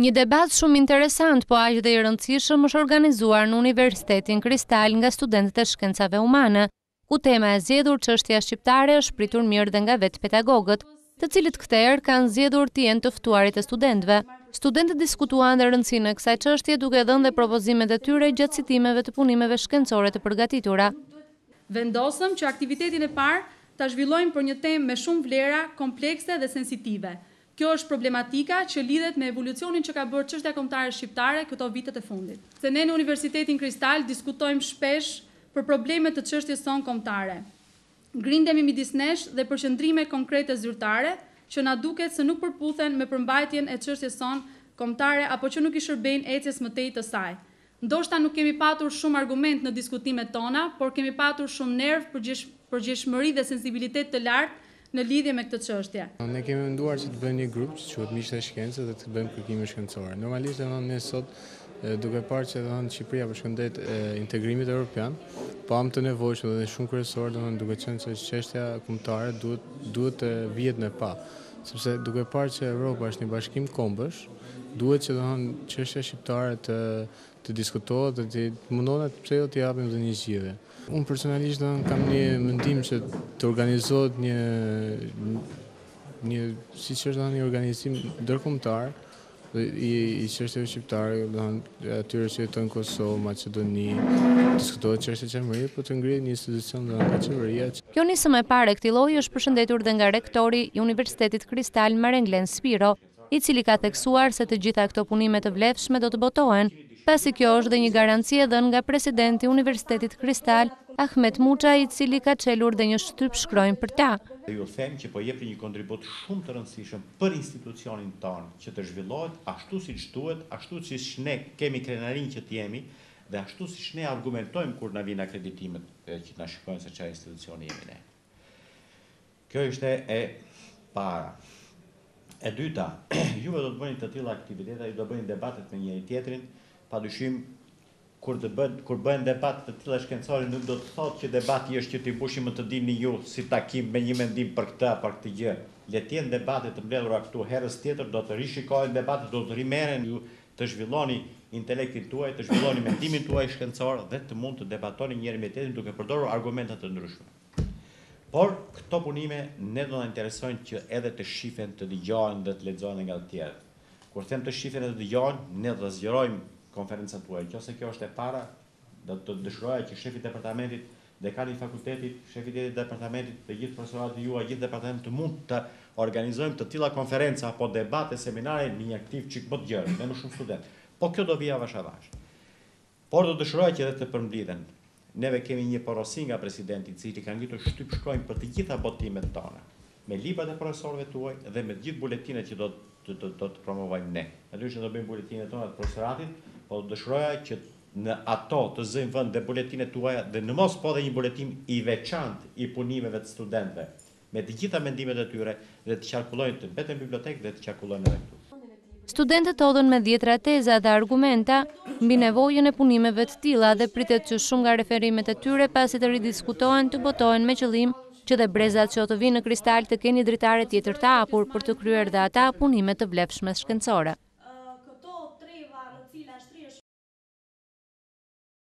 Një debat shumë interesant, po aq dhe i rëndësishëm është organizuar në Universitetin Kristal nga studentët e shkencave humane, ku tema e zgjedhur çështja shqiptare është pritur mirë dhe nga vetë pedagogët, të cilët këtë herë kanë zgjedhur të jenë të ftuarit e studentëve. Studentët diskutuan dhe rëndësinë e kësaj çështje duke dhënë dhe propozimet e tyre gjatë citimeve të punimeve shkencore të përgatitura. Vendosëm që aktivitetin e parë ta zhvillojmë për një temë me shumë vlera, komplekse dhe sensitive. Kjo është problematika që lidhet me evolucionin që ka bërë çështja kombëtare shqiptare këto vitet e fundit. Se ne në Universitetin Kristal diskutojmë shpesh për problemet të çështjes sonë kombëtare. Grindemi midis nesh dhe përqendrime konkrete zyrtare që na duket se nuk përputhen me përmbajtjen e çështjes sonë kombëtare apo që nuk i shërbejnë ecjes më tej të saj. Ndoshta nuk kemi patur shumë argument në diskutimet tona, por kemi patur shumë nerv, përgjegjshmëri dhe sensibilitet të lartë në lidhje me këtë çështje. Ne kemi menduar që të bëjmë një grup që quhet Miqtë e Shkencës dhe të bëjmë kërkime shkencore. Normalisht ne sot duke parë që Shqipëria përshëndet integrimit evropian, pam të nevojshme dhe shumë kryesor, duke qenë se çështja kombëtare duhet të vihet në pa, sepse duke parë që Evropa është një bashkim kombësh, duhet që çështja shqiptare të diskutohet dhe të mundohet të japim dhe një zgjidhje. Unë personalisht kam një mendim që të organizohet siç është një organizim ndërkombëtar i çështjeve shqiptare, atyre që jetojnë në Kosovë, Maqedoni, diskutohet çështja qeverie, po të ngrihet një institucion nga qeveria. Kjo nismë e parë e këtij lloji është përshëndetur dhe nga rektori i Universitetit Kristal Marenglen Spiro, i cili ka theksuar se të gjitha këto punime të vlefshme do të botohen, pasi kjo është dhe një garanci e dhënë nga presidenti i Universitetit Kristal, Ahmet Muça, i cili ka çelur dhe një shtyp shkronjë për ta. Ju them që po jepni një kontribut shumë të rëndësishëm për institucionin tonë që të zhvillohet ashtu siç duhet, ashtu siç ne kemi krenarinë që të jemi dhe ashtu siç ne argumentojmë kur na vijnë akreditimet që na shikojnë se çfarë institucioni jemi ne. Kjo është e para. E dyta, juve do të bëni të tilla aktivitete, ju do bëni debatet me njëri tjetrin, padyshim kur bëhen debat të tilla shkencore nuk do të thotë që debati është që t'i bushim më të dini ju si takim me një mendim për këtë apo këtë gjë. Le të jenë debate të mbledhura këtu, herës tjetër do të rishikohen debatet, do të rimeren ju të zhvilloni intelektin tuaj, të zhvilloni mendimin tuaj shkencor dhe të mund të debatoni njëri me tjetrin duke përdorur argumente të ndryshme. Por këto punime ne do na interesojnë që edhe të shifen, të dëgjohen dhe të lexohen nga të tjerë. Kur them të shifen dhe të dëgjohen, ne do të zgjerojmë konferencat tuaj. Nëse kjo është e para, do të dëshiroja që shefi i departamentit, dekani i fakultetit, shefi i departamentit, të gjithë profesorët juaj, gjithë departamentet të mund të organizojmë të tilla konferenca apo debate, seminare në një aktiv çik më të gjerë, me më shumë studentë. Po kjo do vija avash avash. Por do dëshiroja që edhe të përmblidhen. Neve kemi një porosi nga presidenti, i cili ka ngritur shtyp shkronjë për të gjitha botimet tona, me librat e profesorëve tuaj dhe me të gjithë buletinet që do të promovojmë ne. Natyrisht do bëjmë buletinet tona të profesoratit, po dëshiroja që në ato të zëjmë vend dhe buletinet tuaja dhe në mos po dhe një buletin i veçantë i punimeve të studentëve, me të gjitha mendimet e tyre dhe të qarkullojnë të mbetet në bibliotekë dhe të qarkullojnë edhe këtu. Studentët hodhën me dhjetra teza dhe argumenta mbi nevojën e punimeve të tilla dhe pritet që shumë nga referimet e tyre pasi të ridiskutohen të botohen me qëllim që dhe brezat që të vinë në Kristal të kenë dritare tjetër të hapur për të kryer dhe ata punime të vlefshme shkencore.